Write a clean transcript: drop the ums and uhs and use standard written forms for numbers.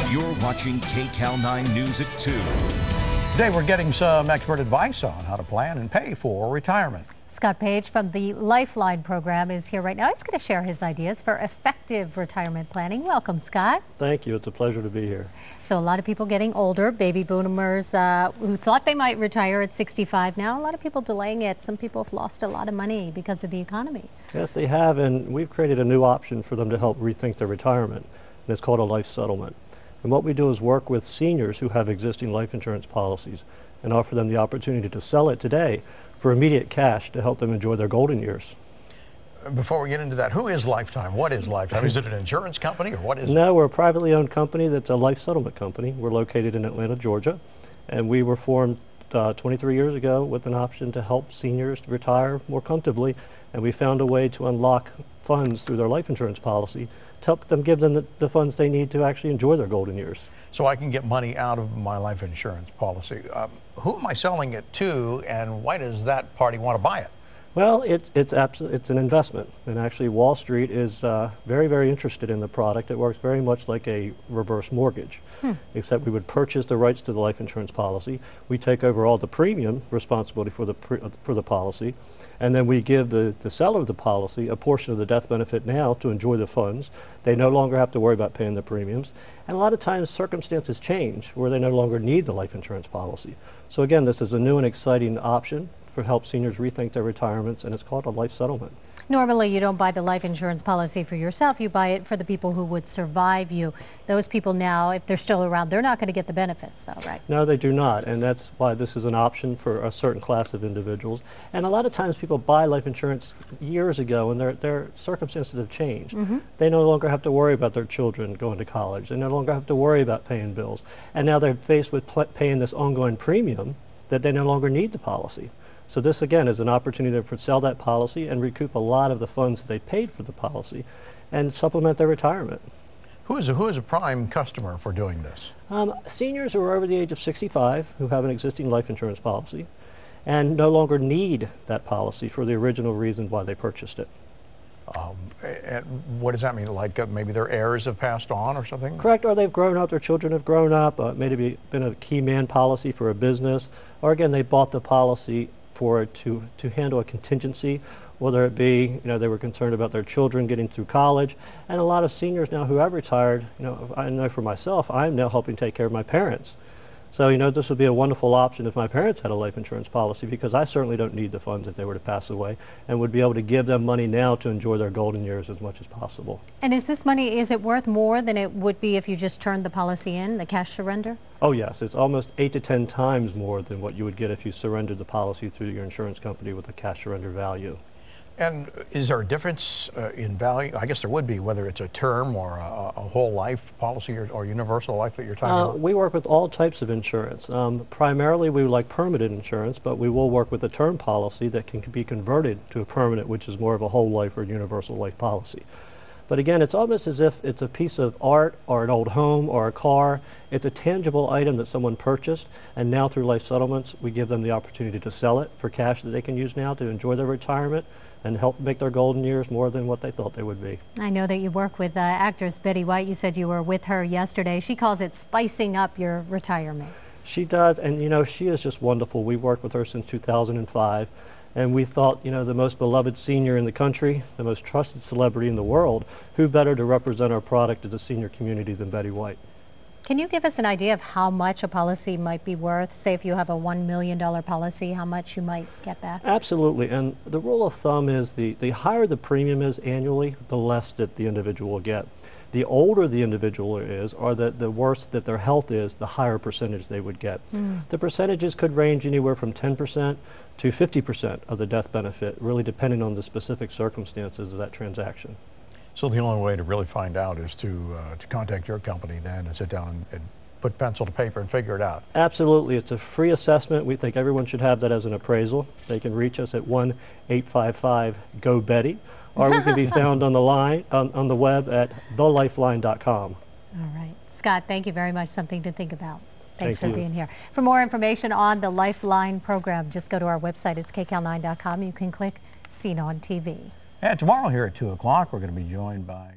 You're watching KCAL 9 News at 2. Today we're getting some expert advice on how to plan and pay for retirement. Scott Page from the Lifeline Program is here right now. He's going to share his ideas for effective retirement planning. Welcome, Scott. Thank you. It's a pleasure to be here. So a lot of people getting older, baby boomers who thought they might retire at 65 now. A lot of people delaying it. Some people have lost a lot of money because of the economy. Yes, they have, and we've created a new option for them to help rethink their retirement, and it's called a life settlement. And what we do is work with seniors who have existing life insurance policies and offer them the opportunity to sell it today for immediate cash to help them enjoy their golden years. Before we get into that, who is Lifetime? What is Lifetime? Is it an insurance company or what is it? No, we're a privately owned company that's a life settlement company. We're located in Atlanta, Georgia, and we were formed 23 years ago with an option to help seniors to retire more comfortably, and we found a way to unlock funds through their life insurance policy to help them give them the funds they need to actually enjoy their golden years. So I can get money out of my life insurance policy. Who am I selling it to, and why does that party want to buy it? Well, it's an investment, and actually Wall Street is very, very interested in the product. It works very much like a reverse mortgage, except we would purchase the rights to the life insurance policy. We take over all the premium responsibility for the policy, and then we give the seller of the policy a portion of the death benefit now to enjoy the funds. They no longer have to worry about paying the premiums, and a lot of times circumstances change where they no longer need the life insurance policy. So again, this is a new and exciting option for help seniors rethink their retirements, and it's called a life settlement. Normally, you don't buy the life insurance policy for yourself. You buy it for the people who would survive you. Those people now, if they're still around, they're not going to get the benefits, though, right? No, they do not, and that's why this is an option for a certain class of individuals. And a lot of times people buy life insurance years ago, and their circumstances have changed. They no longer have to worry about their children going to college. They no longer have to worry about paying bills. And now they're faced with paying this ongoing premium that they no longer need the policy. So this, again, is an opportunity to sell that policy and recoup a lot of the funds that they paid for the policy and supplement their retirement. Who is a prime customer for doing this? Seniors who are over the age of 65 who have an existing life insurance policy and no longer need that policy for the original reason why they purchased it. And what does that mean? Like maybe their heirs have passed on or something? Correct, or they've grown up, their children have grown up, maybe been a key man policy for a business, or again, they bought the policy for it to handle a contingency, whether it be, they were concerned about their children getting through college. And a lot of seniors now who have retired, I know for myself, I'm now helping take care of my parents. So, this would be a wonderful option if my parents had a life insurance policy, because I certainly don't need the funds if they were to pass away, and would be able to give them money now to enjoy their golden years as much as possible. And is this money, is it worth more than it would be if you just turned the policy in, the cash surrender? Oh yes, it's almost 8 to 10 times more than what you would get if you surrendered the policy through your insurance company with a cash surrender value. And is there a difference in value? I guess there would be, whether it's a term or a whole life policy or universal life that you're talking about? We work with all types of insurance. Primarily, we like permanent insurance, but we will work with a term policy that can be converted to a permanent, which is more of a whole life or universal life policy. But again, it's almost as if it's a piece of art or an old home or a car. It's a tangible item that someone purchased, and now through life settlements, we give them the opportunity to sell it for cash that they can use now to enjoy their retirement and help make their golden years more than what they thought they would be. I know that you work with actress Betty White. You said you were with her yesterday. She calls it spicing up your retirement. She does, and she is just wonderful. We've worked with her since 2005. And we thought, the most beloved senior in the country, the most trusted celebrity in the world, who better to represent our product to the senior community than Betty White? Can you give us an idea of how much a policy might be worth? Say if you have a $1 million policy, how much you might get back? Absolutely, and the rule of thumb is the higher the premium is annually, the less that the individual will get. The older the individual is, or the worse that their health is, the higher percentage they would get. The percentages could range anywhere from 10% to 50% of the death benefit, really depending on the specific circumstances of that transaction. So the only way to really find out is to contact your company then and sit down and put pencil to paper and figure it out. Absolutely. It's a free assessment. We think everyone should have that as an appraisal. They can reach us at 1-855-GO-BETTY, or we can be found on the line on the web at thelifeline.com. All right. Scott, thank you very much. Something to think about. Thanks for Thank you. being here. For more information on the Lifeline program, just go to our website. It's KCAL9.com. You can click Seen on TV. And tomorrow here at 2 o'clock, we're going to be joined by